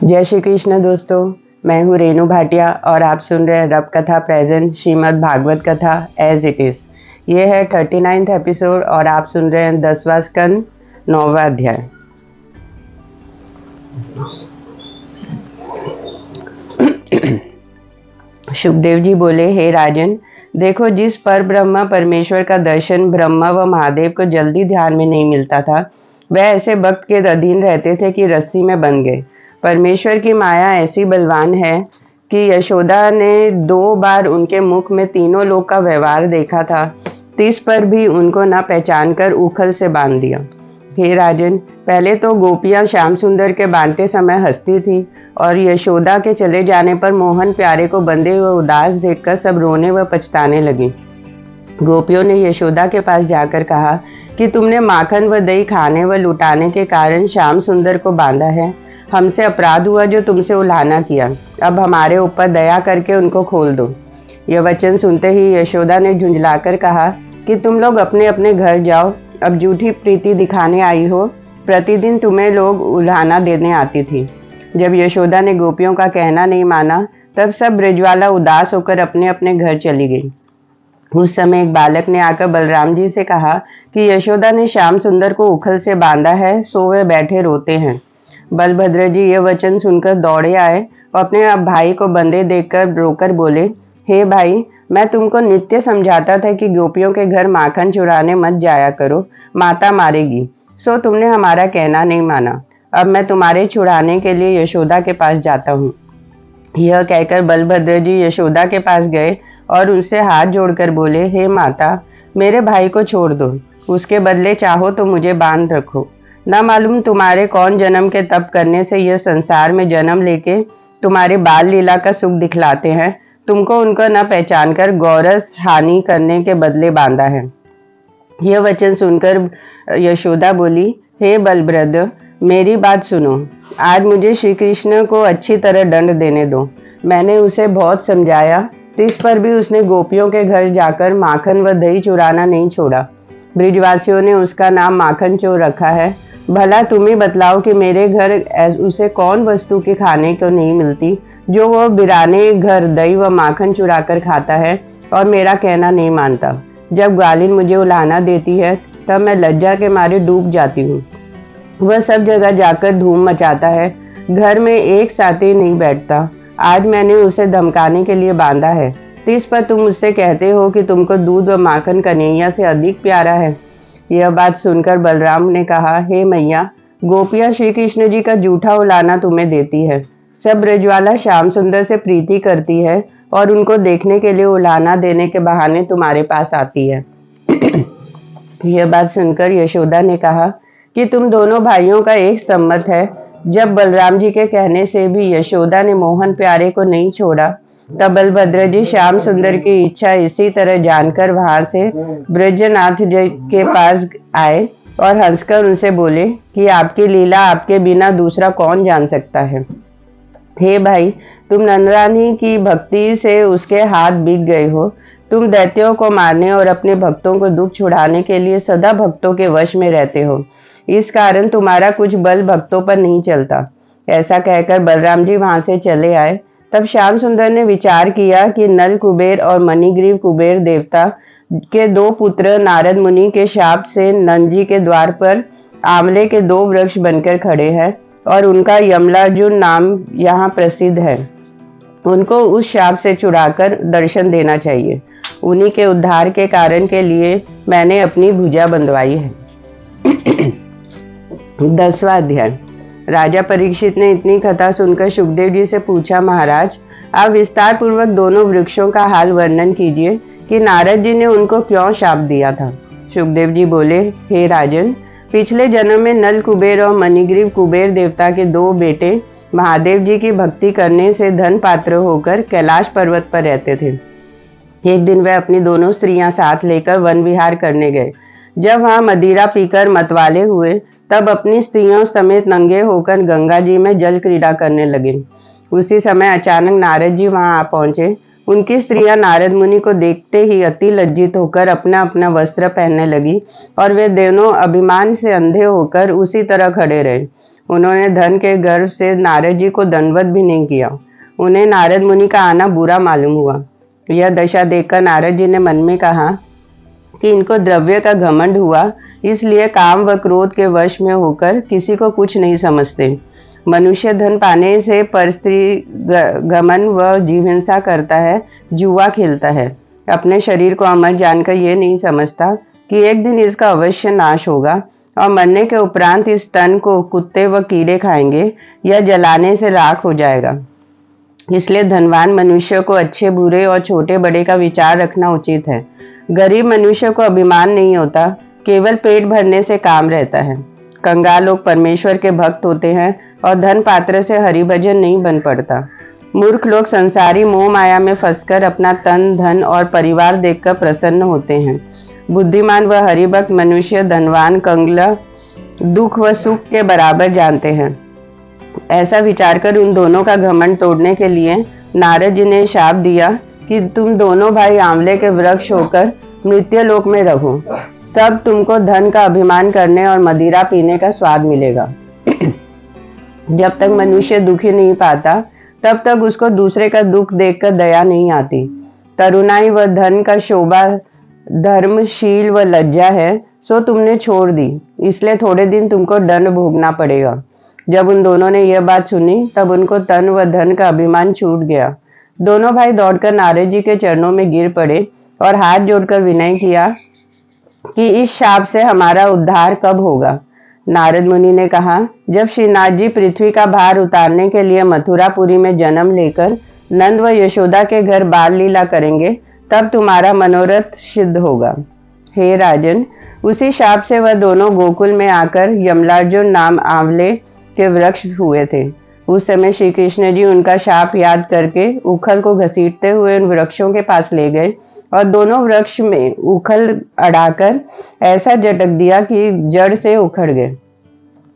जय श्री कृष्ण दोस्तों, मैं हूँ रेणु भाटिया और आप सुन रहे हैं रब कथा प्रेजेंट श्रीमद् भागवत कथा एज इट इज। ये है 39th एपिसोड और आप सुन रहे हैं 10वां स्कंद 9वां अध्याय। सुखदेव जी बोले, हे राजन, देखो जिस पर ब्रह्मा परमेश्वर का दर्शन ब्रह्मा व महादेव को जल्दी ध्यान में नहीं मिलता था, वह ऐसे भक्त के अधीन रहते थे कि रस्सी में बंध गए। परमेश्वर की माया ऐसी बलवान है कि यशोदा ने 2 बार उनके मुख में तीनों लोक का व्यवहार देखा था, 30 पर भी उनको न पहचान कर उखल से बांध दिया। हे राजन, पहले तो गोपियां श्याम सुंदर के बांटते समय हंसती थी और यशोदा के चले जाने पर मोहन प्यारे को बंधे हुए उदास देखकर सब रोने व पछताने लगी। गोपियों ने यशोदा के पास जाकर कहा कि तुमने माखन व दही खाने व लुटाने के कारण श्याम सुंदर को बांधा है। हमसे अपराध हुआ जो तुमसे उल्हाना किया। अब हमारे ऊपर दया करके उनको खोल दो। यह वचन सुनते ही यशोदा ने झुंझलाकर कहा कि तुम लोग अपने अपने घर जाओ, अब झूठी प्रीति दिखाने आई हो। प्रतिदिन तुम्हें लोग उल्हाना देने आती थी। जब यशोदा ने गोपियों का कहना नहीं माना, तब सब ब्रजवाला उदास होकर अपने अपने घर चली गई। उस समय एक बालक ने आकर बलराम जी से कहा कि यशोदा ने श्याम सुंदर को उखल से बांधा है, सो वे बैठे रोते हैं। बलभद्र जी यह वचन सुनकर दौड़े आए और अपने भाई को बंधे देखकर रोकर बोले, हे भाई, मैं तुमको नित्य समझाता था कि गोपियों के घर माखन चुराने मत जाया करो, माता मारेगी। सो तुमने हमारा कहना नहीं माना। अब मैं तुम्हारे छुड़ाने के लिए यशोदा के पास जाता हूँ। यह कहकर बलभद्र जी यशोदा के पास गए और उनसे हाथ जोड़कर बोले, हे माता, मेरे भाई को छोड़ दो, उसके बदले चाहो तो मुझे बांध रखो। न मालूम तुम्हारे कौन जन्म के तप करने से यह संसार में जन्म लेके तुम्हारी बाल लीला का सुख दिखलाते हैं। तुमको उनको न पहचान कर गौरस हानि करने के बदले बांधा है। यह वचन सुनकर यशोदा बोली, हे बलभद्र, मेरी बात सुनो। आज मुझे श्री कृष्ण को अच्छी तरह दंड देने दो। मैंने उसे बहुत समझाया, इस पर भी उसने गोपियों के घर जाकर माखन व दही चुराना नहीं छोड़ा। ब्रिजवासियों ने उसका नाम माखन चोर रखा है। भला तुम ही बतलाओ कि मेरे घर उसे कौन वस्तु की खाने को नहीं मिलती जो वो बिराने घर दही व माखन चुरा कर खाता है और मेरा कहना नहीं मानता। जब ग्वालिन मुझे उलाहना देती है तब मैं लज्जा के मारे डूब जाती हूँ। वह सब जगह जाकर धूम मचाता है, घर में एक साथी नहीं बैठता। आज मैंने उसे धमकाने के लिए बांधा है, इस पर तुम मुझसे कहते हो कि तुमको दूध व माखन कन्हैया से अधिक प्यारा है। यह बात सुनकर बलराम ने कहा, हे मैया, गोपियां श्री कृष्ण जी का जूठा उलाना तुम्हें देती है। सब ब्रजवाला श्याम सुंदर से प्रीति करती है और उनको देखने के लिए उलाना देने के बहाने तुम्हारे पास आती है। यह बात सुनकर यशोदा ने कहा कि तुम दोनों भाइयों का एक सम्मत है। जब बलराम जी के कहने से भी यशोदा ने मोहन प्यारे को नहीं छोड़ा, तब बलभद्र जी श्याम सुंदर की इच्छा इसी तरह जानकर वहां से ब्रजनाथ जी के पास आए और हंसकर उनसे बोले कि आपकी लीला आपके बिना दूसरा कौन जान सकता है। हे भाई, तुम नंदरानी की भक्ति से उसके हाथ बिक गए हो। तुम दैत्यों को मारने और अपने भक्तों को दुख छुड़ाने के लिए सदा भक्तों के वश में रहते हो। इस कारण तुम्हारा कुछ बल भक्तों पर नहीं चलता। ऐसा कहकर बलराम जी वहां से चले आए। तब श्याम सुंदर ने विचार किया कि नल कुबेर और मणिग्रीव कुबेर देवता के 2 पुत्र नारद मुनि के शाप से नंद जी के द्वार पर आंवले के 2 वृक्ष बनकर खड़े हैं और उनका यमलार्जुन नाम यहाँ प्रसिद्ध है। उनको उस शाप से छुड़ाकर दर्शन देना चाहिए। उन्हीं के उद्धार के कारण के लिए मैंने अपनी भुजा बंधवाई है। 10वां अध्याय। राजा परीक्षित ने इतनी कथा सुनकर सुखदेव जी से पूछा, महाराज, आप विस्तार पूर्वक दोनों वृक्षों का हाल वर्णन कीजिए कि नारद जी ने उनको क्यों शाप दिया था। सुखदेव जी बोले, हे राजन, पिछले जन्म में नल कुबेर और मणिग्रीव कुबेर देवता के 2 बेटे महादेव जी की भक्ति करने से धन पात्र होकर कैलाश पर्वत पर रहते थे। एक दिन वे अपनी दोनों स्त्रियां साथ लेकर वन विहार करने गए। जब वहां मदिरा पीकर मतवाले हुए, तब अपनी स्त्रियों समेत नंगे होकर गंगा जी में जल क्रीड़ा करने लगे। उसी समय अचानक नारद जी वहां आ पहुंचे। उनकी स्त्रियां नारद मुनि को देखते ही अति लज्जित होकर अपना अपना वस्त्र पहनने लगी और वे दोनों अभिमान से अंधे होकर उसी तरह खड़े रहे। उन्होंने धन के गर्व से नारद जी को दंडवत भी नहीं किया। उन्हें नारद मुनि का आना बुरा मालूम हुआ। यह दशा देखकर नारद जी ने मन में कहा कि इनको द्रव्य का घमंड हुआ, इसलिए काम व क्रोध के वश में होकर किसी को कुछ नहीं समझते। मनुष्य धन पाने से परस्त्री गमन व जीव हिंसा करता है, जुआ खेलता है। अपने शरीर को अमर जानकर ये नहीं समझता कि एक दिन इसका अवश्य नाश होगा और मरने के उपरांत इस तन को कुत्ते व कीड़े खाएंगे या जलाने से राख हो जाएगा। इसलिए धनवान मनुष्य को अच्छे बुरे और छोटे बड़े का विचार रखना उचित है। गरीब मनुष्य को अभिमान नहीं होता, केवल पेट भरने से काम रहता है। कंगाल लोग परमेश्वर के भक्त होते हैं और धन पात्र से हरिभजन नहीं बन पड़ता। मूर्ख लोग संसारी मोह माया में फंसकर अपना तन धन और परिवार देखकर प्रसन्न होते हैं। बुद्धिमान व हरिभक्त मनुष्य धनवान कंगला दुख व सुख के बराबर जानते हैं। ऐसा विचार कर उन दोनों का घमंड तोड़ने के लिए नारद जी ने शाप दिया कि तुम दोनों भाई आंवले के वृक्ष होकर मृत्यु लोक में रहो, तब तुमको धन का अभिमान करने और मदिरा पीने का स्वाद मिलेगा। जब तक मनुष्य दुखी नहीं पाता, तब तक उसको दूसरे का दुख देखकर दया नहीं आती। तरुणाई व धन का शोभा धर्म, शील व लज्जा है, सो तुमने छोड़ दी, इसलिए थोड़े दिन तुमको दंड भोगना पड़ेगा। जब उन दोनों ने यह बात सुनी, तब उनको तन व धन का अभिमान छूट गया। दोनों भाई दौड़कर नारद जी के चरणों में गिर पड़े और हाथ जोड़कर विनय किया कि इस शाप से हमारा उद्धार कब होगा। नारद मुनि ने कहा, जब श्रीनाथ जी पृथ्वी का भार उतारने के लिए मथुरापुरी में जन्म लेकर नंद व यशोदा के घर बाल लीला करेंगे, तब तुम्हारा मनोरथ सिद्ध होगा। हे राजन, उसी शाप से वह दोनों गोकुल में आकर यमलार्जुन नाम आंवले के वृक्ष हुए थे। उस समय श्री कृष्ण जी उनका शाप याद करके उखल को घसीटते हुए उन वृक्षों के पास ले गए और दोनों वृक्ष में उखल अड़ाकर ऐसा झटक दिया कि जड़ से उखड़ गए।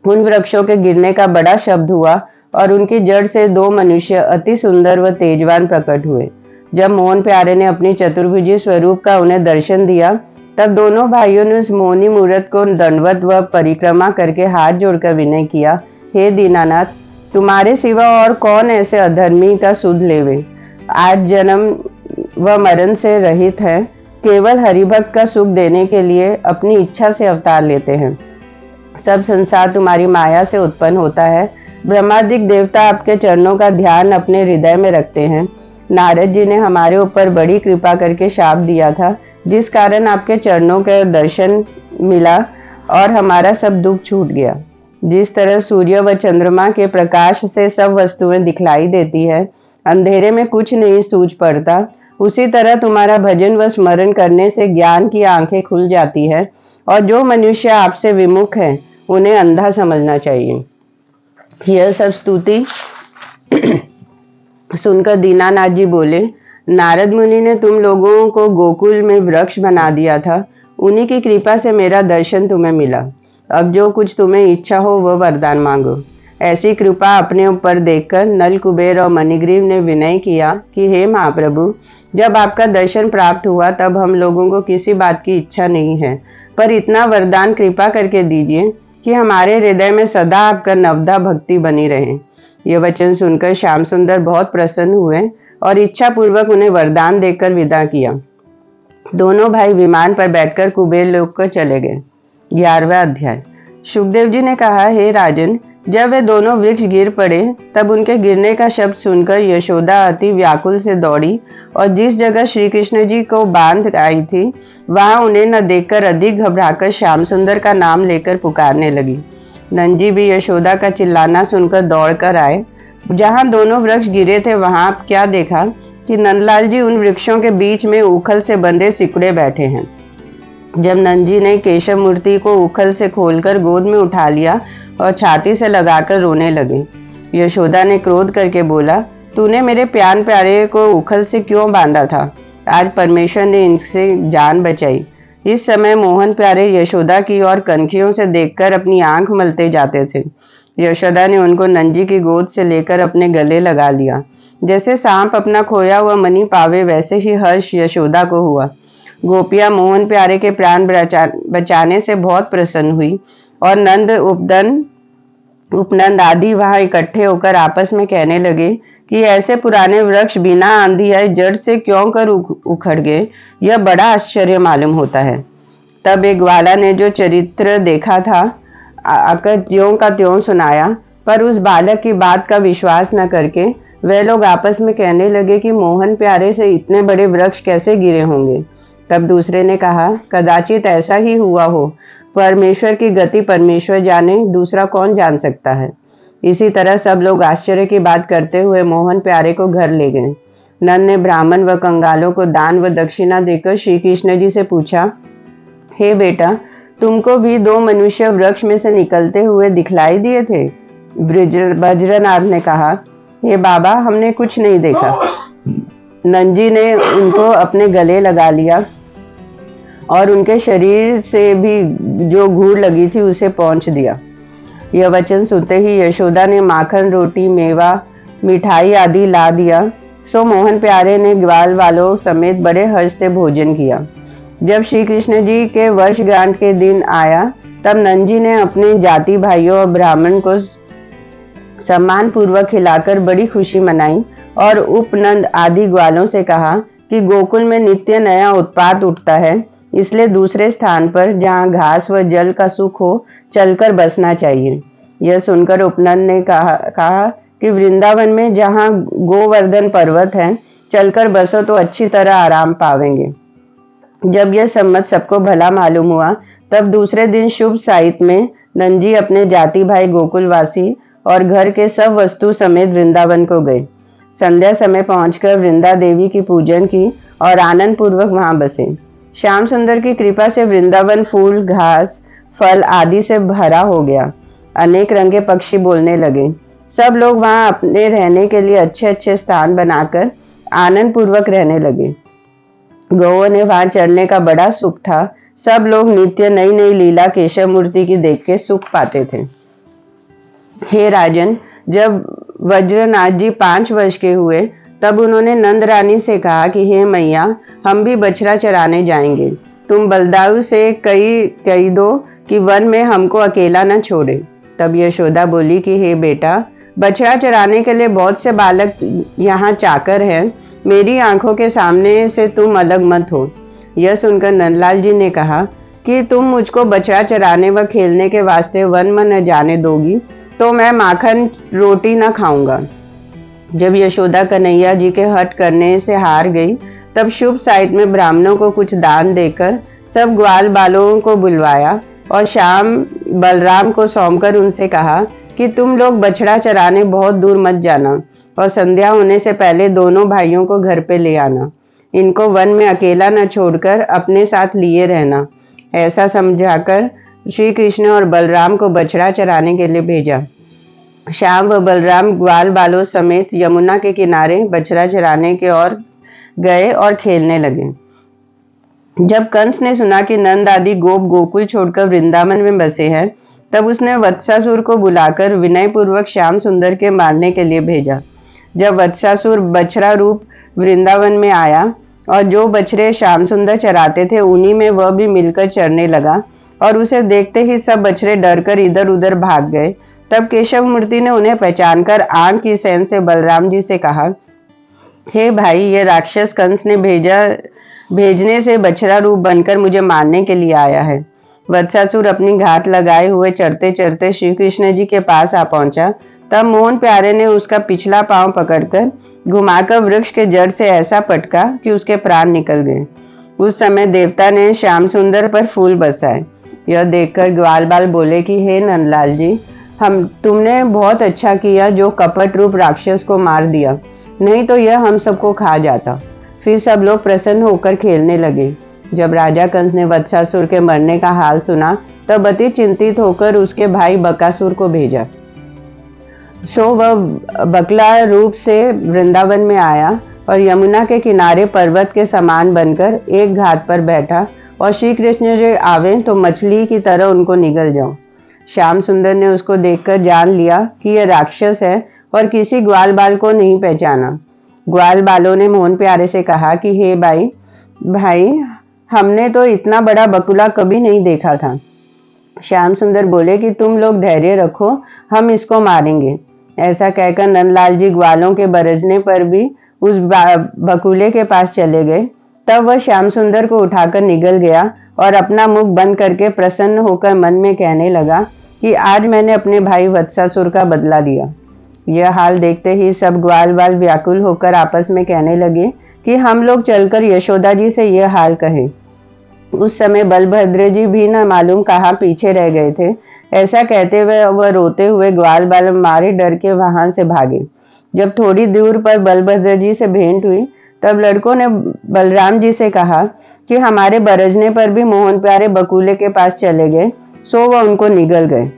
उन वृक्षों के गिरने का बड़ा शब्द हुआ और उनकी जड़ से दो मनुष्य अति सुंदर व तेजवान प्रकट हुए। जब मोहन प्यारे ने अपनी चतुर्भुजी स्वरूप का उन्हें दर्शन दिया, तब दोनों भाइयों ने उस मोहनी मूर्त को दंडवत व परिक्रमा करके हाथ जोड़कर विनय किया, हे दीनानाथ, तुम्हारे सिवा और कौन ऐसे अधर्मी का सुध लेवे। आज जन्म व मरण से रहित है, केवल हरिभक्त का सुख देने के लिए अपनी इच्छा से अवतार लेते हैं। सब संसार तुम्हारी माया से उत्पन्न होता है। ब्रह्मादिक देवता आपके चरणों का ध्यान अपने हृदय में रखते हैं। नारद जी ने हमारे ऊपर बड़ी कृपा करके शाप दिया था, जिस कारण आपके चरणों के दर्शन मिला और हमारा सब दुख छूट गया। जिस तरह सूर्य व चंद्रमा के प्रकाश से सब वस्तुएं दिखलाई देती है, अंधेरे में कुछ नहीं सूझ पड़ता, उसी तरह तुम्हारा भजन व स्मरण करने से ज्ञान की आंखें खुल जाती है और जो मनुष्य आपसे विमुख है, उन्हें अंधा समझना चाहिए। यह सब स्तुति सुनकर दीनानाथ जी बोले, नारद मुनि ने तुम लोगों को गोकुल में वृक्ष बना दिया था, उन्हीं की कृपा से मेरा दर्शन तुम्हें मिला। अब जो कुछ तुम्हें इच्छा हो वह वरदान मांगो। ऐसी कृपा अपने ऊपर देखकर नल, कुबेर और मणिग्रीव ने विनय किया कि हे महाप्रभु, जब आपका दर्शन प्राप्त हुआ तब हम लोगों को किसी बात की इच्छा नहीं है, पर इतना वरदान कृपा करके दीजिए कि हमारे हृदय में सदा आपका नवदा भक्ति बनी रहे। यह वचन सुनकर श्याम सुंदर बहुत प्रसन्न हुए और इच्छा पूर्वक उन्हें वरदान देकर विदा किया। दोनों भाई विमान पर बैठकर कुबेर लोक को चले गए। 11वां अध्याय। शुकदेव जी ने कहा, हे राजन, जब वे दोनों वृक्ष गिर पड़े, तब उनके गिरने का शब्द सुनकर यशोदा अति व्याकुल से दौड़ी और जिस जगह श्री कृष्ण जी को बांध आई थी, वहां उन्हें न देखकर अधिक घबराकर श्याम सुंदर का नाम लेकर पुकारने लगी। नंद जी भी यशोदा का चिल्लाना सुनकर दौड़कर आए। जहां दोनों वृक्ष गिरे थे, वहां क्या देखा कि नंदलाल जी उन वृक्षों के बीच में उखल से बंधे सिकुड़े बैठे हैं। जब नंद जी ने केशव मूर्ति को उखल से खोलकर गोद में उठा लिया और छाती से लगाकर रोने लगे। यशोदा ने क्रोध करके बोला, तूने मेरे प्यार प्यारे को उखल से क्यों बांधा था? आज परमेश्वर ने इनसे जान बचाई। इस समय मोहन प्यारे यशोदा की ओर कनखियों से देखकर अपनी आंख मलते जाते थे। यशोदा ने उनको नंद जी की गोद से लेकर अपने गले लगा लिया। जैसे सांप अपना खोया हुआ मणि पावे, वैसे ही हर्ष यशोदा को हुआ। गोपियां मोहन प्यारे के प्राण बचाने से बहुत प्रसन्न हुई और नंद उपदन उपनंद आदि वहां इकट्ठे होकर आपस में कहने लगे कि ऐसे पुराने वृक्ष बिना आंधी आए जड़ से क्यों कर उखड़ गए, यह बड़ा आश्चर्य मालूम होता है। तब एक ग्वाला ने जो चरित्र देखा था आकर ज्यों का त्यों सुनाया, पर उस बालक की बात का विश्वास न करके वे लोग आपस में कहने लगे कि मोहन प्यारे से इतने बड़े वृक्ष कैसे गिरे होंगे। तब दूसरे ने कहा, कदाचित ऐसा ही हुआ हो, परमेश्वर की गति परमेश्वर जाने, दूसरा कौन जान सकता है। इसी तरह सब लोग आश्चर्य की बात करते हुए मोहन प्यारे को घर ले गए। नंद ने ब्राह्मण व कंगालों को दान व दक्षिणा देकर श्री कृष्ण जी से पूछा, हे बेटा, तुमको भी दो मनुष्य वृक्ष में से निकलते हुए दिखलाई दिए थे? वज्रनाथ ने कहा, हे बाबा, हमने कुछ नहीं देखा। नंद ने उनको अपने गले लगा लिया और उनके शरीर से भी जो घूर लगी थी उसे पोंछ दिया। यह वचन सुनते ही यशोदा ने माखन, रोटी, मेवा, मिठाई आदि ला दिया। सो मोहन प्यारे ने ग्वाल वालों समेत बड़े हर्ष से भोजन किया। जब श्री कृष्ण जी के वर्षगांठ के दिन आया, तब नंद जी ने अपने जाति भाइयों और ब्राह्मण को सम्मान पूर्वक खिलाकर बड़ी खुशी मनाई और उपनंद आदि ग्वालों से कहा कि गोकुल में नित्य नया उत्पात उठता है, इसलिए दूसरे स्थान पर जहाँ घास व जल का सुख हो चलकर बसना चाहिए। यह सुनकर उपनंद ने कहा कि वृंदावन में जहाँ गोवर्धन पर्वत है, चलकर बसो तो अच्छी तरह आराम पावेंगे। जब यह सम्मत सबको भला मालूम हुआ, तब दूसरे दिन शुभ साइत में नंद जी अपने जाति भाई गोकुलवासी और घर के सब वस्तु समेत वृंदावन को गए। संध्या समय पहुंचकर वृंदा देवी की पूजन की और आनंद पूर्वक वहां बसे। श्याम सुंदर की कृपा से वृंदावन फूल, घास, फल आदि से भरा हो गया। अनेक रंग के पक्षी बोलने लगे। सब लोग वहां अपने रहने के लिए अच्छे अच्छे स्थान बनाकर आनंद पूर्वक रहने लगे। गौओं ने वहां चढ़ने का बड़ा सुख था। सब लोग नित्य नई नई लीला केशव मूर्ति की देख के सुख पाते थे। हे राजन, जब वज्रनाथ जी 5 वर्ष के हुए, तब उन्होंने नंद रानी से कहा कि हे मैया, हम भी बछड़ा चराने जाएंगे। तुम बलदाऊ से कही दो कि वन में हमको अकेला न छोड़े। तब यशोदा बोली कि हे बेटा, बछड़ा चराने के लिए बहुत से बालक यहाँ चाकर हैं, मेरी आंखों के सामने से तुम अलग मत हो। यह सुनकर नंदलाल जी ने कहा कि तुम मुझको बछड़ा चराने व खेलने के वास्ते वन में न जाने दोगी तो मैं माखन रोटी न खाऊंगा। जब यशोदा कन्हैया जी के हट करने से हार गई, तब शुभ साइत में ब्राह्मणों को कुछ दान देकर सब ग्वाल बालों को बुलवाया और शाम बलराम को सौंपकर उनसे कहा कि तुम लोग बछड़ा चराने बहुत दूर मत जाना और संध्या होने से पहले दोनों भाइयों को घर पे ले आना। इनको वन में अकेला न छोड़कर अपने साथ लिए रहना। ऐसा समझाकर श्री कृष्ण और बलराम को बछड़ा चराने के लिए भेजा। श्याम व बलराम ग्वाल बालों समेत यमुना के किनारे बछड़ा चराने के ओर गए और खेलने लगे। जब कंस ने सुना कि नंद आदि गोप गोकुल छोड़कर वृंदावन में बसे हैं, तब उसने वत्सासुर को बुलाकर विनय पूर्वक श्याम सुंदर के मारने के लिए भेजा। जब वत्सासुर बछड़ा रूप वृंदावन में आया और जो बछड़े श्याम सुंदर चराते थे उन्हीं में वह भी मिलकर चरने लगा और उसे देखते ही सब बछड़े डरकर इधर उधर भाग गए। तब केशव मूर्ति ने उन्हें पहचानकर आग की सेन से बलराम जी से कहा, हे भाई, ये राक्षस कंस ने भेजने से बछड़ा रूप बनकर मुझे मारने के लिए आया है। वत्सासुर अपनी घात लगाए हुए चरते चरते श्री कृष्ण जी के पास आ पहुंचा। तब मोहन प्यारे ने उसका पिछला पांव पकड़कर घुमाकर वृक्ष के जड़ से ऐसा पटका कि उसके प्राण निकल गए। उस समय देवता ने श्याम सुंदर पर फूल बरसाए। यह देखकर ग्वाल बाल बोले कि हे नंदलाल जी, तुमने बहुत अच्छा किया जो कपट रूप राक्षस को मार दिया, नहीं तो यह हम सबको खा जाता। फिर सब लोग प्रसन्न होकर खेलने लगे। जब राजा कंस ने वत्सासुर के मरने का हाल सुना, तब अति चिंतित होकर उसके भाई बकासुर को भेजा। सो वह बकला रूप से वृंदावन में आया और यमुना के किनारे पर्वत के समान बनकर एक घाट पर बैठा और श्री कृष्ण जी आवे तो मछली की तरह उनको निगल जाओ। श्याम सुंदर ने उसको देखकर जान लिया कि यह राक्षस है और किसी ग्वाल बाल को नहीं पहचाना। ग्वाल बालों ने मोहन प्यारे से कहा कि हे भाई, हमने तो इतना बड़ा बकुला कभी नहीं देखा था। श्याम सुंदर बोले कि तुम लोग धैर्य रखो, हम इसको मारेंगे। ऐसा कहकर नंदलाल जी ग्वालों के बरसने पर भी उस बकुले के पास चले गए। तब वह श्याम सुंदर को उठाकर निगल गया और अपना मुख बंद करके प्रसन्न होकर मन में कहने लगा कि आज मैंने अपने भाई वत्सासुर का बदला लिया। यह हाल देखते ही सब ग्वाल बाल व्याकुल होकर आपस में कहने लगे कि हम लोग चलकर यशोदा जी से यह हाल कहें। उस समय बलभद्र जी भी न मालूम कहाँ पीछे रह गए थे। ऐसा कहते हुए वह रोते हुए ग्वाल बाल मारे डर के वहां से भागे। जब थोड़ी दूर पर बलभद्र जी से भेंट हुई तब लड़कों ने बलराम जी से कहा कि हमारे बरजने पर भी मोहन प्यारे बकुले के पास चले गए, सो वह उनको निगल गए।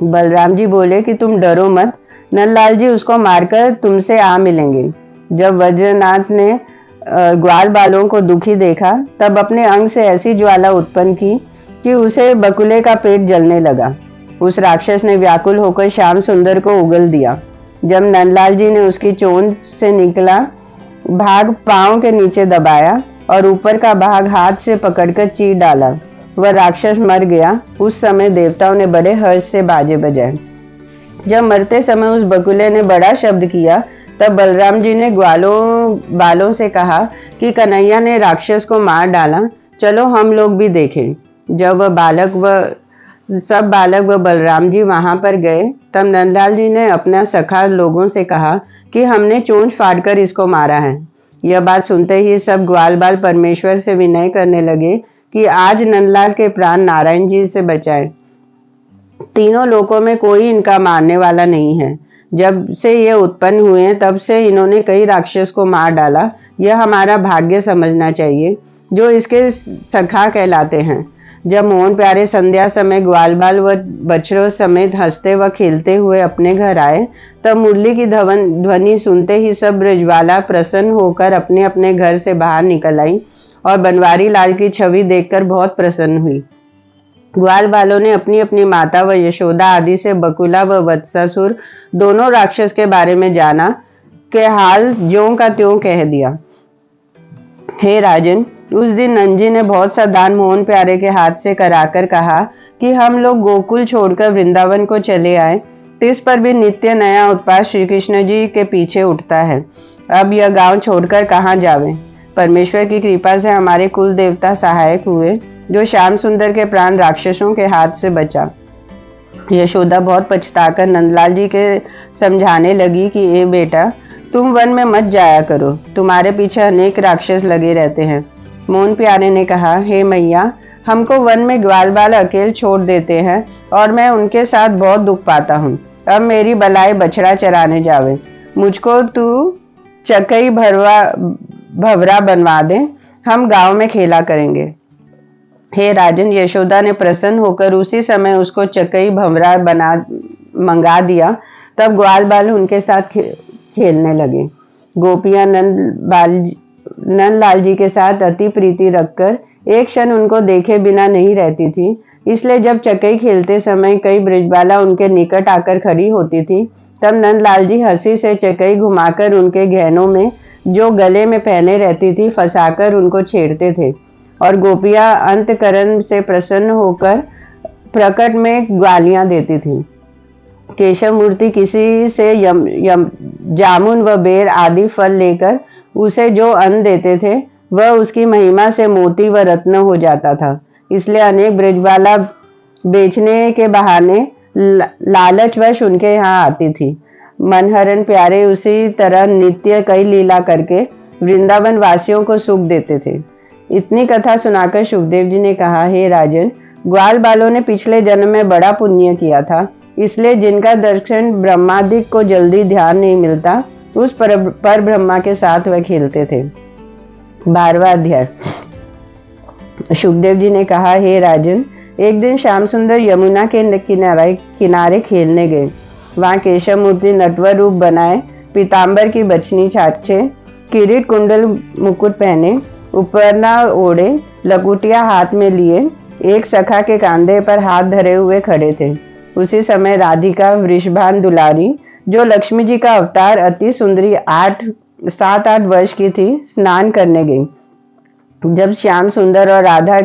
बलराम जी बोले कि तुम डरो मत, नंदलाल जी उसको मारकर तुमसे आ मिलेंगे। जब वज्रनाथ ने ग्वाल बालों को दुखी देखा तब अपने अंग से ऐसी ज्वाला उत्पन्न की कि उसे बकुले का पेट जलने लगा। उस राक्षस ने व्याकुल होकर श्याम सुंदर को उगल दिया। जब नंदलाल जी ने उसकी चोंच से निकला भाग पांव के नीचे दबाया और ऊपर का भाग हाथ से पकड़कर चीर डाला, वह राक्षस मर गया। उस समय देवताओं ने बड़े हर्ष से बाजे बजाए। जब मरते समय उस बकुले ने बड़ा शब्द किया तब बलराम जी ने ग्वालों बालों से कहा कि कन्हैया ने राक्षस को मार डाला, चलो हम लोग भी देखें। जब सब बालक व बलराम जी वहां पर गए तब नंदलाल जी ने अपना सखा लोगों से कहा कि हमने चोंच फाड़कर इसको मारा है। यह बात सुनते ही सब ग्वाल बाल परमेश्वर से विनय करने लगे कि आज नंदलाल के प्राण नारायण जी से बचाए। तीनों लोकों में कोई इनका मारने वाला नहीं है। जब से ये उत्पन्न हुए तब से इन्होंने कई राक्षस को मार डाला। यह हमारा भाग्य समझना चाहिए जो इसके सखा कहलाते हैं। जब मोहन प्यारे संध्या समय ग्वाल बाल व बछड़ों समेत हंसते व खेलते हुए अपने घर आए तब मुरली की ध्वनि सुनते ही सब ब्रजवाला प्रसन्न होकर अपने अपने घर से बाहर निकल आई और बनवारी लाल की छवि देखकर बहुत प्रसन्न हुई। ग्वाल बालों ने अपनी अपनी माता व यशोदा आदि से बकुला व वत्सासुर दोनों राक्षस के बारे में जाना के हाल ज्यों का त्यों कह दिया। हे राजन, उस दिन नंजी ने बहुत सा दान मोहन प्यारे के हाथ से कराकर कहा कि हम लोग गोकुल छोड़कर वृंदावन को चले आए। इस पर भी नित्य नया उत्पात श्री कृष्ण जी के पीछे उठता है। अब यह गांव छोड़कर कहाँ जावे। परमेश्वर की कृपा से हमारे कुल देवता सहायक हुए जो श्याम सुंदर के प्राण राक्षसों के हाथ से बचा। यशोदा बहुत पछताकर नंदलाल जी के समझाने लगी कि ए बेटा, तुम वन में मत जाया करो, तुम्हारे पीछे अनेक राक्षस लगे रहते हैं। मोहन प्यारे ने कहा, हे मैया, हमको वन में ग्वाल बाल अकेले छोड़ देते हैं और मैं उनके साथ बहुत दुख पाता हूँ। अब मेरी बलाई बछड़ा चराने जावे। मुझको तू चकई भवरा बनवा दे, हम गांव में खेला करेंगे। हे राजन, यशोदा ने प्रसन्न होकर उसी समय उसको चकई भंवरा मंगा दिया। तब ग्वाल बाल उनके साथ खेलने लगे। गोपियां नंदलाल जी के साथ अति प्रीति रखकर एक क्षण उनको देखे बिना नहीं रहती थी। इसलिए जब चकई खेलते समय कई ब्रजबाला उनके निकट आकर खड़ी होती थी तब नंदलाल जी हंसी से चकई घुमाकर उनके गहनों में जो गले में पहने रहती थी फंसाकर उनको छेड़ते थे और गोपियां अंतकरण से प्रसन्न होकर प्रकट में गालियां देती थी। केशव मूर्ति किसी से जामुन व बेर आदि फल लेकर उसे जो अन्न देते थे वह उसकी महिमा से मोती व रत्न हो जाता था। इसलिए अनेक ब्रजबाला बेचने के बहाने लालचवश उनके यहाँ आती थी। मनहरन प्यारे उसी तरह नित्य कई लीला करके वृंदावन वासियों को सुख देते थे। इतनी कथा सुनाकर सुखदेव जी ने कहा, हे राजन, ग्वाल बालों ने पिछले जन्म में बड़ा पुण्य किया था, इसलिए जिनका दर्शन ब्रह्मादिक को जल्दी ध्यान नहीं मिलता उस पर ब्रह्मा के साथ वह खेलते थे। 12वां अध्याय। सुखदेव जी ने कहा, हे राजन, एक दिन श्याम सुंदर यमुना के किनारे खेलने गए। वहां केशव मूर्ति नटवर रूप बनाए, पीताम्बर की बचनी छाछे, किरीट कुंडल मुकुट पहने, उपरना ओढ़े, लकुटिया हाथ में लिए, एक सखा के कांधे पर हाथ धरे हुए खड़े थे। उसी समय राधिका वृषभान दुलारी, जो लक्ष्मी जी का अवतार अति सुंदरी 7-8 वर्ष की थी, स्नान करने गई। जब श्याम सुंदर और राधा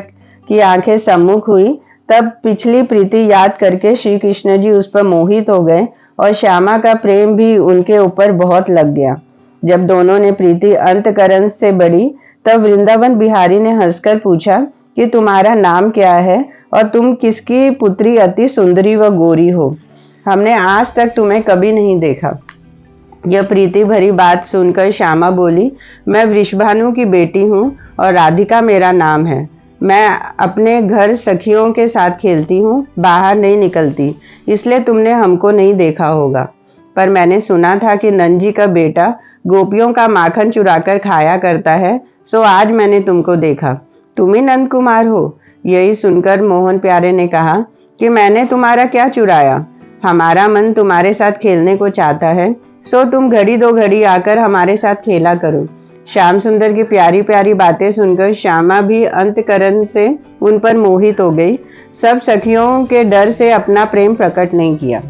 की आंखें सम्मुख हुई तब पिछली प्रीति याद करके श्री कृष्ण जी उस पर मोहित हो गए और श्यामा का प्रेम भी उनके ऊपर बहुत लग गया। जब दोनों ने प्रीति अंतकरण से बढ़ी तब वृंदावन बिहारी ने हंसकर पूछा कि तुम्हारा नाम क्या है और तुम किसकी पुत्री अति सुंदरी व गोरी हो? हमने आज तक तुम्हें कभी नहीं देखा। यह प्रीति भरी बात सुनकर श्यामा बोली, मैं वृषभानु की बेटी हूँ और राधिका मेरा नाम है। मैं अपने घर सखियों के साथ खेलती हूँ, बाहर नहीं निकलती, इसलिए तुमने हमको नहीं देखा होगा। पर मैंने सुना था कि नंद जी का बेटा गोपियों का माखन चुराकर खाया करता है, सो आज मैंने तुमको देखा। तुम ही नंद कुमार हो? यही सुनकर मोहन प्यारे ने कहा कि मैंने तुम्हारा क्या चुराया, हमारा मन तुम्हारे साथ खेलने को चाहता है, सो तुम घड़ी दो घड़ी आकर हमारे साथ खेला करो। श्याम सुंदर की प्यारी प्यारी बातें सुनकर श्यामा भी अंतकरण से उन पर मोहित हो गई। सब सखियों के डर से अपना प्रेम प्रकट नहीं किया।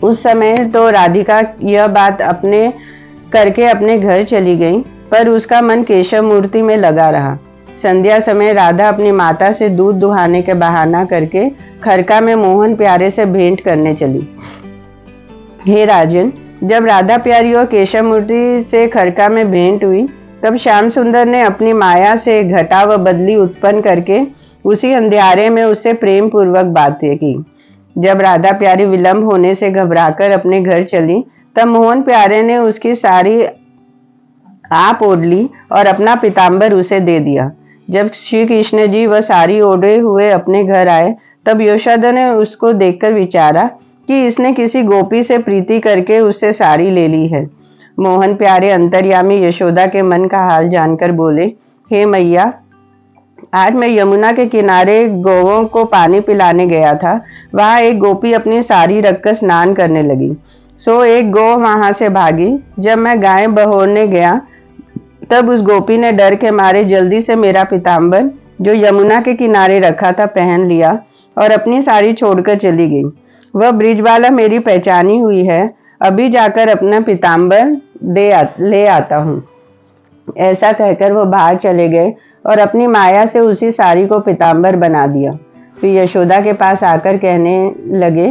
उस समय तो राधिका यह बात अपने करके अपने घर चली गई, पर उसका मन केशव मूर्ति में लगा रहा। संध्या समय राधा अपनी माता से दूध दुहाने के बहाना करके खरका में मोहन प्यारे से भेंट करने चली। हे राजन, जब राधा प्यारी और केशव मूर्ति से खरका में भेंट हुई तब श्याम सुंदर ने अपनी माया से घटा व बदली उत्पन्न करके उसी अंधियारे में उससे प्रेम पूर्वक बातें की। जब राधा प्यारी विलंब होने से घबराकर अपने घर चली तब मोहन प्यारे ने उसकी सारी आप ओढ़ ली और अपना पीताम्बर उसे दे दिया। जब श्री कृष्ण जी वह सारी ओढ़े हुए अपने घर आए तब यशोदा ने उसको देखकर विचारा कि इसने किसी गोपी से प्रीति करके उससे साड़ी ले ली है। मोहन प्यारे अंतर्यामी यशोदा के मन का हाल जानकर बोले, हे मैया, आज मैं यमुना के किनारे गौओं को पानी पिलाने गया था। वहां एक गोपी अपनी साड़ी रखकर स्नान करने लगी, सो एक गौ वहां से भागी। जब मैं गाय बहोरने गया तब उस गोपी ने डर के मारे जल्दी से मेरा पीताम्बर जो यमुना के किनारे रखा था पहन लिया और अपनी साड़ी छोड़कर चली गई। वह ब्रिजवाला मेरी पहचानी हुई है, अभी जाकर अपना पीताम्बर ले आता हूँ। ऐसा कहकर वो बाहर चले गए और अपनी माया से उसी साड़ी को पीताम्बर बना दिया। फिर यशोदा के पास आकर कहने लगे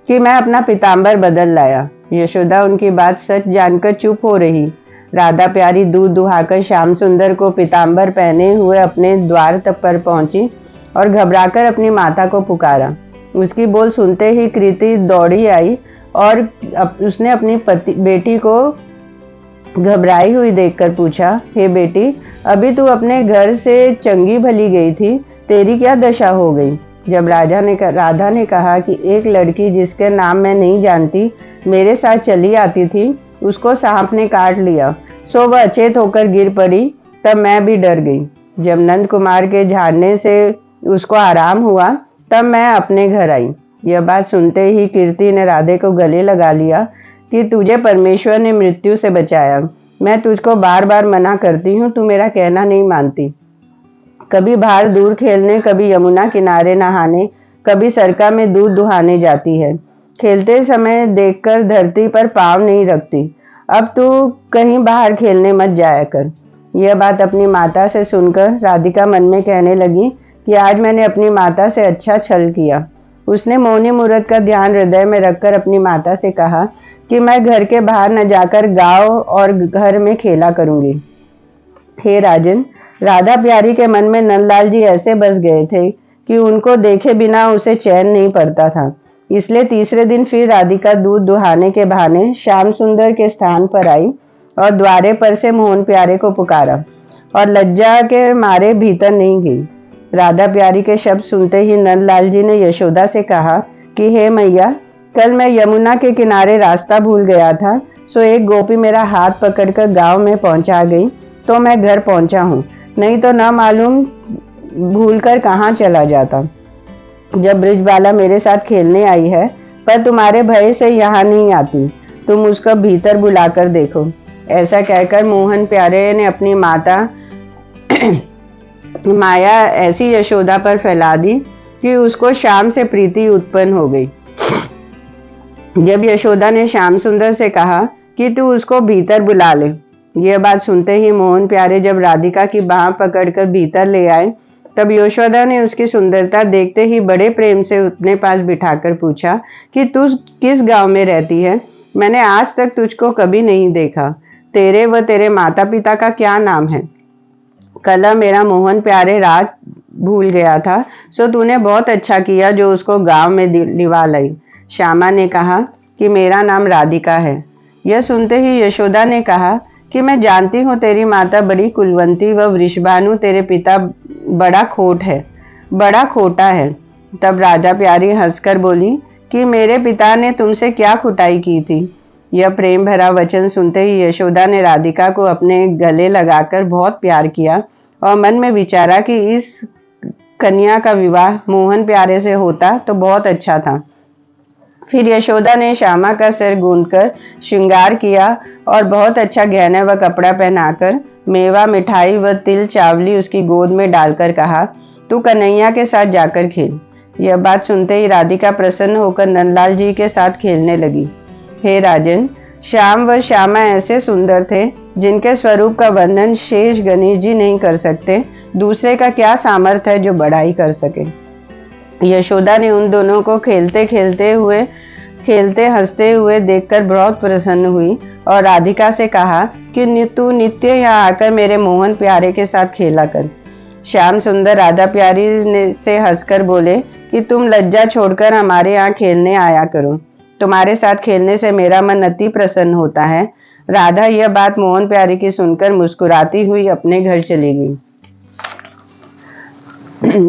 कि मैं अपना पीताम्बर बदल लाया। यशोदा उनकी बात सच जानकर चुप हो रही। राधा प्यारी दूध दुहाकर श्याम सुंदर को पीताम्बर पहने हुए अपने द्वार तक पर पहुंची और घबराकर अपनी माता को पुकारा। उसकी बोल सुनते ही कृति दौड़ी आई और उसने अपनी बेटी को घबराई हुई देखकर पूछा, हे बेटी, अभी तू अपने घर से चंगी भली गई थी, तेरी क्या दशा हो गई? जब राधा ने कहा कि एक लड़की जिसके नाम मैं नहीं जानती मेरे साथ चली आती थी, उसको सांप ने काट लिया, सो वह अचेत होकर गिर पड़ी। तब मैं भी डर गई। जब नंद कुमार के झाड़ने से उसको आराम हुआ तब मैं अपने घर आई। यह बात सुनते ही कीर्ति ने राधे को गले लगा लिया कि तुझे परमेश्वर ने मृत्यु से बचाया। मैं तुझको बार बार मना करती हूँ, तू मेरा कहना नहीं मानती। कभी बाहर दूर खेलने, कभी यमुना किनारे नहाने, कभी सरका में दूध दुहाने जाती है। खेलते समय देखकर धरती पर पाँव नहीं रखती। अब तू कहीं बाहर खेलने मत जाया कर। यह बात अपनी माता से सुनकर राधिका मन में कहने लगी कि आज मैंने अपनी माता से अच्छा छल किया। उसने मौनी मुहूर्त का ध्यान हृदय में रखकर अपनी माता से कहा कि मैं घर के बाहर न जाकर गांव और घर में खेला करूंगी। हे राजन, राधा प्यारी के मन में नंदलाल जी ऐसे बस गए थे कि उनको देखे बिना उसे चैन नहीं पड़ता था। इसलिए तीसरे दिन फिर राधिका दूध दुहाने के बहाने श्याम सुंदर के स्थान पर आई और द्वारे पर से मोहन प्यारे को पुकारा और लज्जा के मारे भीतर नहीं गई। राधा प्यारी के शब्द सुनते ही नंदलाल जी ने यशोदा से कहा कि हे मैया, कल मैं यमुना के किनारे रास्ता भूल गया था, सो एक गोपी मेरा हाथ पकड़कर गांव में पहुंचा गई तो मैं घर पहुंचा हूँ, नहीं तो न मालूम भूलकर कहाँ चला जाता। जब ब्रिजबाला मेरे साथ खेलने आई है, पर तुम्हारे भय से यहाँ नहीं आती, तुम उसको भीतर बुलाकर देखो। ऐसा कहकर मोहन प्यारे ने अपनी माया ऐसी यशोदा पर फैला दी कि उसको श्याम से प्रीति उत्पन्न हो गई। जब यशोदा ने श्याम सुंदर से कहा कि तू उसको भीतर बुला ले, यह बात सुनते ही मोहन प्यारे जब राधिका की बाह पकड़कर भीतर ले आए तब यशोदा ने उसकी सुंदरता देखते ही बड़े प्रेम से अपने पास बिठाकर पूछा कि तू किस गांव में रहती है? मैंने आज तक तुझको कभी नहीं देखा। तेरे व तेरे माता पिता का क्या नाम है? कल मेरा मोहन प्यारे रात भूल गया था, सो तूने बहुत अच्छा किया जो उसको गांव में लिवा लाई। श्यामा ने कहा कि मेरा नाम राधिका है। यह सुनते ही यशोदा ने कहा कि मैं जानती हूँ तेरी माता बड़ी कुलवंती व वृषभानु तेरे पिता बड़ा खोटा है। तब राधा प्यारी हंसकर बोली कि मेरे पिता ने तुमसे क्या खुटाई की थी। यह प्रेम भरा वचन सुनते ही यशोदा ने राधिका को अपने गले लगाकर बहुत प्यार किया और मन में विचारा कि इस कन्या का विवाह मोहन प्यारे से होता तो बहुत अच्छा था। फिर यशोदा ने श्यामा का सिर गूंथकर श्रृंगार किया और बहुत अच्छा गहना व कपड़ा पहनाकर मेवा मिठाई व तिल चावली उसकी गोद में डालकर कहा, तू कन्हैया के साथ जाकर खेल। यह बात सुनते ही राधिका प्रसन्न होकर नंदलाल जी के साथ खेलने लगी। हे राजन, श्याम व श्यामा ऐसे सुंदर थे जिनके स्वरूप का वर्णन शेष गणेश जी नहीं कर सकते। दूसरे का क्या सामर्थ्य है जो बड़ाई कर सके। यशोदा ने उन दोनों को खेलते हंसते हुए देखकर बहुत प्रसन्न हुई और राधिका से कहा कि तू नित्य यहाँ आकर मेरे मोहन प्यारे के साथ खेला कर। श्याम सुंदर राधा प्यारी से हंसकर बोले कि तुम लज्जा छोड़कर हमारे यहाँ खेलने आया करो। तुम्हारे साथ खेलने से मेरा मन अति प्रसन्न होता है। राधा यह बात मोहन प्यारे की सुनकर मुस्कुराती हुई अपने घर चली गई।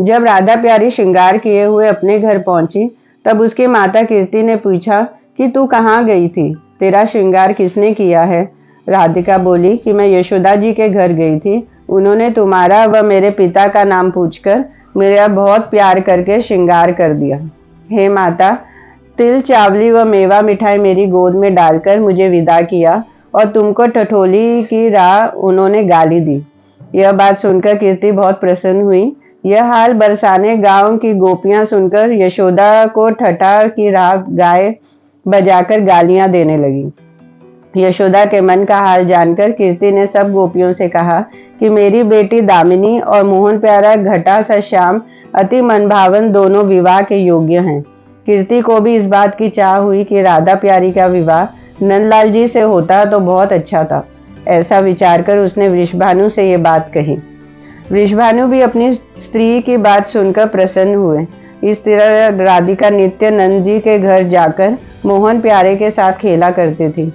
जब राधा प्यारी श्रृंगार किए हुए अपने घर पहुंची तब उसकी माता कीर्ति ने पूछा कि तू कहाँ गई थी? तेरा श्रृंगार किसने किया है? राधिका बोली कि मैं यशोदा जी के घर गई थी। उन्होंने तुम्हारा व मेरे पिता का नाम पूछकर मेरा बहुत प्यार करके श्रृंगार कर दिया। हे माता, तिल चावली व मेवा मिठाई मेरी गोद में डालकर मुझे विदा किया और तुमको ठठोली की राह उन्होंने गाली दी। यह बात सुनकर कीर्ति बहुत प्रसन्न हुई। यह हाल बरसाने गांव की गोपियां सुनकर यशोदा को ठठा की राह गाय बजाकर गालियां देने लगी। यशोदा के मन का हाल जानकर कीर्ति ने सब गोपियों से कहा कि मेरी बेटी दामिनी और मोहन प्यारा घटा सा श्याम अति मनभावन दोनों विवाह के योग्य हैं। कीर्ति को भी इस बात की चाह हुई कि राधा प्यारी का विवाह नंदलाल जी से होता तो बहुत अच्छा था। ऐसा विचार कर उसने वृषभानु से ये बात कही। वृषभानु भी अपनी स्त्री की बात सुनकर प्रसन्न हुए। इस तरह राधिका नित्य नंद जी के घर जाकर मोहन प्यारे के साथ खेला करती थी।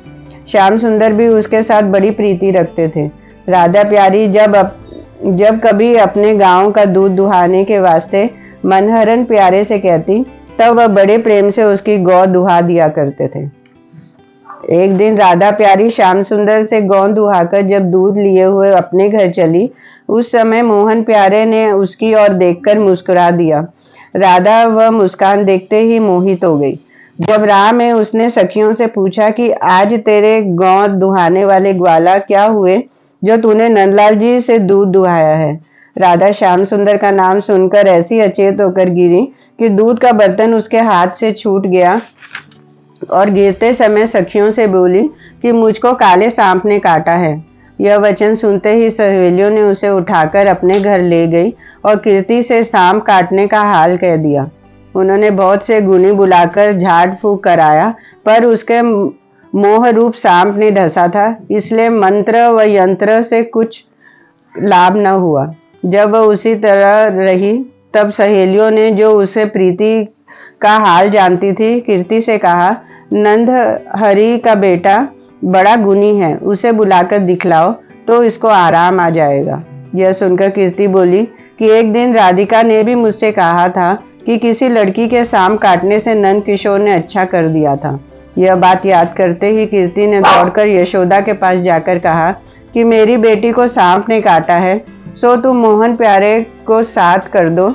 श्याम सुंदर भी उसके साथ बड़ी प्रीति रखते थे। राधा प्यारी जब कभी अपने गांव का दूध दुहाने के वास्ते मनहरन प्यारे से कहती तब वह बड़े प्रेम से उसकी गौ दुहा दिया करते थे। एक दिन राधा प्यारी श्याम सुंदर से गौ दुहाकर जब दूध लिए हुए अपने घर चली, उस समय मोहन प्यारे ने उसकी ओर देखकर मुस्कुरा दिया। राधा वह मुस्कान देखते ही मोहित हो गई। जब राह में उसने सखियों से पूछा कि आज तेरे गौ दुहाने वाले ग्वाला क्या हुए जो तूने नंदलाल जी से दूध दुहाया है। राधा श्याम सुंदर का नाम सुनकर ऐसी अचेत होकर गिरी कि दूध का बर्तन उसके हाथ से छूट गया और गिरते समय सखियों से बोली कि मुझको काले सांप ने काटा है। यह वचन सुनते ही सहेलियों ने उसे उठाकर अपने घर ले गई और कीर्ति से सांप काटने का हाल कह दिया। उन्होंने बहुत से गुनी बुलाकर झाड़ फूक कराया, पर उसके मोह रूप सांप ने ढसा था, इसलिए मंत्र व यंत्र से कुछ लाभ न हुआ। जब वह उसी तरह रही तब सहेलियों ने, जो उसे प्रीति का हाल जानती थी, कीर्ति से कहा, नंद हरि का बेटा बड़ा गुनी है, उसे बुलाकर दिखलाओ तो इसको आराम आ जाएगा। यह सुनकर कीर्ति बोली कि एक दिन राधिका ने भी मुझसे कहा था कि किसी लड़की के सांप काटने से नंद किशोर ने अच्छा कर दिया था। यह बात याद करते ही कीर्ति ने दौड़कर यशोदा के पास जाकर कहा कि मेरी बेटी को सांप ने काटा है, सो तुम मोहन प्यारे को साथ कर दो,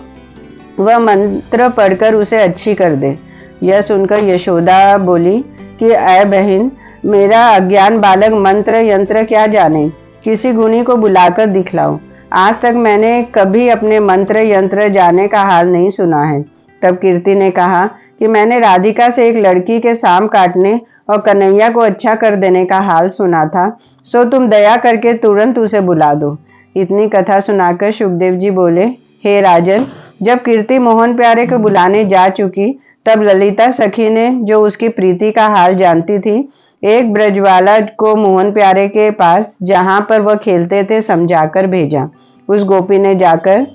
वह मंत्र पढ़कर उसे अच्छी कर दे। यह सुनकर यशोदा बोली कि ऐ बहन, मेरा अज्ञान बालक मंत्र यंत्र क्या जाने, किसी गुनी को बुलाकर दिखलाओ। आज तक मैंने कभी अपने मंत्र यंत्र जाने का हाल नहीं सुना है। तब कीर्ति ने कहा कि मैंने राधिका से एक लड़की के सांप काटने और कन्हैया को अच्छा कर देने का हाल सुना था, सो तुम दया करके तुरंत उसे बुला दो। इतनी कथा सुनाकर सुखदेव जी बोले हे राजन, जब कीर्ति मोहन प्यारे को बुलाने जा चुकी, तब ललिता सखी ने, जो उसकी प्रीति का हाल जानती थी, एक ब्रजवाला को मोहन प्यारे के पास, जहां पर वह खेलते थे, समझाकर भेजा। उस गोपी ने जाकर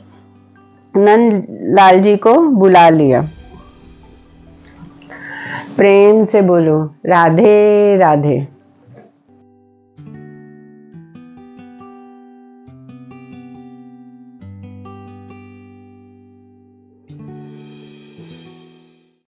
नंद लाल जी को बुला लिया। प्रेम से बोलो राधे राधे।